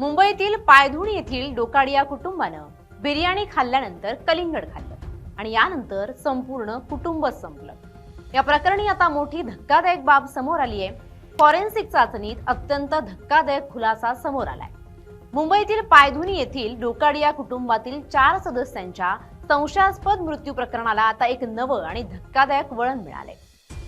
मुंबईतील पायधुणी येथील डोकाडिया कुटुंबानं बिर्याणी खाल्ल्यानंतर कलिंगड खाल्लं आणि यानंतर संपूर्ण कुटुंबच संपलं। या प्रकरणी आता मोठी धक्कादायक बाब समोर आली आहे। फॉरेन्सिक चाचणीत अत्यंत धक्कादायक खुलासा समोर आलाय। मुंबईतील पायधुणी येथील डोकाडिया कुटुंबातील 4 सदस्यांच्या संशयास्पद मृत्यू प्रकरणाला आता एक नवं आणि धक्कादायक वळण मिळाले।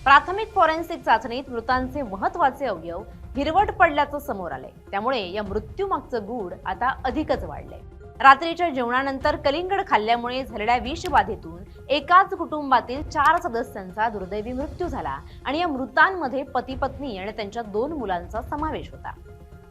प्राथमिक फॉरेन्सिक चाचणीत मृतांचे महत्त्वाचे अवयव हिरवट पडल्याचं समोर आले। त्यामुळे या मृत्यूमागचं गूढ आता अधिकच वाढले। रात्रीच्या जेवणानंतर कलिंगड खाल्ल्यामुळे झालेल्या विषबाधेतून एकाच कुटुंबातील 4 सदस्यांचा दुर्दैवी मृत्यू झाला आणि या मृतांमध्ये पती पत्नी आणि त्यांच्या 2 मुलांचा समावेश होता।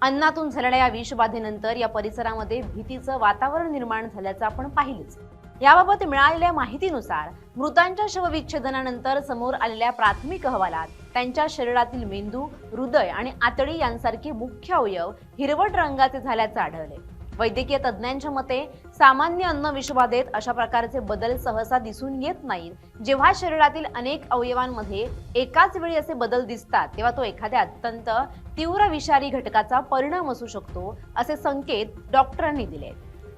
अन्नातून झालेल्या या विषबाधेनंतर या परिसरामध्ये भीतीचं वातावरण निर्माण झाल्याचं आपण पाहिलेच। याबाबत मिळालेल्या माहितीनुसार मृतांच्या शवविच्छेदनानंतर समोर आलेल्या प्राथमिक अहवालात त्यांच्या शरीरातील मेंदू, हृदय आणि आतडी यांसारखे मुख्य अवयव हिरवट रंगाचे झाल्याचे आढळले। वैद्यकीय तज्ज्ञांच्या मते सामान्य अन्न विषबाधेत अशा प्रकारचे बदल सहसा दिसून येत नाहीत। जेव्हा शरीरातील अनेक अवयवांमध्ये एकाच वेळी असे बदल दिसतात तेव्हा तो एखाद्या अत्यंत तीव्र विषारी घटकाचा परिणाम असू शकतो, असे संकेत डॉक्टरांनी दिले।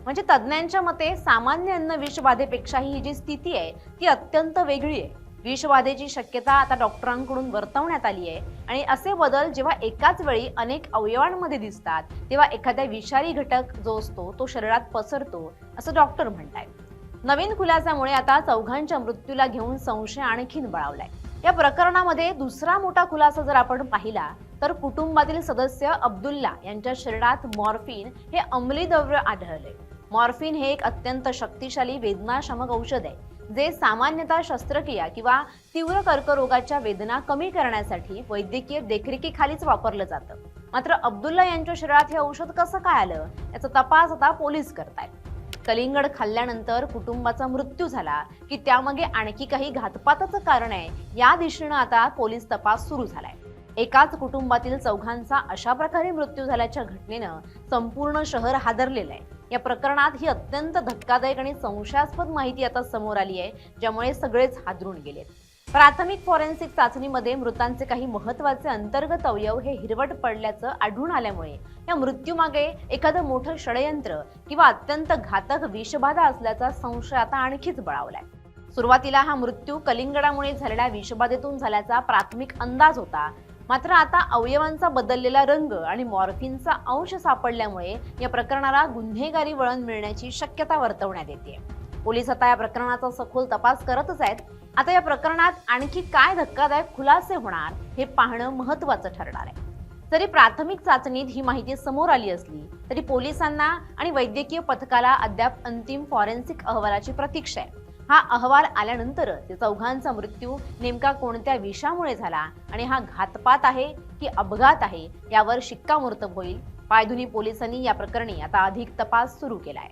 म्हणजे तज्ज्ञांच्या मते सामान्य अन्न विषबाधेपेक्षाही ही जी स्थिती आहे ती अत्यंत वेगळी आहे। विषबाधेची शक्यता आता डॉक्टरांकडून वर्तवण्यात आली आहे आणि असे बदल जेव्हा एकाच वेळी अनेक अवयवांमध्ये दिसतात तेव्हा एखादा विषारी घटक जो असतो तो शरीरात पसरतो, असं डॉक्टर म्हणतायत। नवीन खुलासामुळे आता चौघांच्या मृत्यूला घेऊन संशय आणखीन बळावलाय। या प्रकरणामध्ये दुसरा मोठा खुलासा जर आपण पाहिला तर कुटुंबातील सदस्य अब्दुल्ला यांच्या शरीरात मॉर्फिन हे अंमली द्रव्य आढळले। मॉर्फिन हे एक अत्यंत शक्तिशाली वेदनाशामक औषध आहे जे सामान्यतः शस्त्रक्रिया किंवा तीव्र कर्करोगाच्या वेदना कमी करण्यासाठी वैद्यकीय देखरेखीखालीच वापरलं जातं। मात्र अब्दुल्ला यांच्या शरीरात हे औषध कसं काय आलं याचा तपास आता पोलीस करतायत। कलिंगड खाल्ल्यानंतर कुटुंबाचा मृत्यू झाला की त्यामागे आणखी काही घातपाताचं कारण आहे या दिशेनं आता पोलीस तपास सुरू झालाय। एकाच कुटुंबातील चौघांचा अशा प्रकारे मृत्यू झाल्याच्या घटनेनं संपूर्ण शहर हादरलेलं आहे। या प्रकरणात ही अत्यंत धक्कादायक आणि संशयास्पद माहिती आता समोर आली आहे, ज्यामुळे सगळेच हादरून गेलेत। प्राथमिक फॉरेन्सिक चाचणीमध्ये मृतांचे काही महत्त्वाचे अंतर्गत अवयव हे हिरवट पडल्याचं आढळून आल्यामुळे या मृत्यूमागे एखादं मोठं षडयंत्र किंवा अत्यंत घातक विषबाधा असल्याचा संशय आता आणखीच बळावलाय। सुरुवातीला हा मृत्यू कलिंगडामुळे झालेल्या विषबाधेतून झाल्याचा प्राथमिक अंदाज होता, मात्र आता अवयवांचा बदललेला रंग आणि मॉर्फिनचा अंश सापडल्यामुळे या प्रकरणाला गुन्हेगारी वळण मिळण्याची शक्यता वर्तवण्यात येते। पोलीस आता या प्रकरणाचा सखोल तपास करतच आहेत। आता या प्रकरणात आणखी काय धक्कादायक खुलासे होणार हे पाहणं महत्त्वाचं ठरणार आहे। जरी प्राथमिक चाचणीत ही माहिती समोर आली असली तरी पोलिसांना आणि वैद्यकीय पथकाला अद्याप अंतिम फॉरेन्सिक अहवालाची प्रतीक्षा आहे। हा अहवाल आल्यानंतर त्या चौघांचा मृत्यू नेमका कोणत्या विषामुळे झाला आणि हा घातपात आहे की अपघात आहे यावर शिक्कामोर्तब होईल। पायधुणी पोलिसांनी या प्रकरणी आता अधिक तपास सुरू केलाय।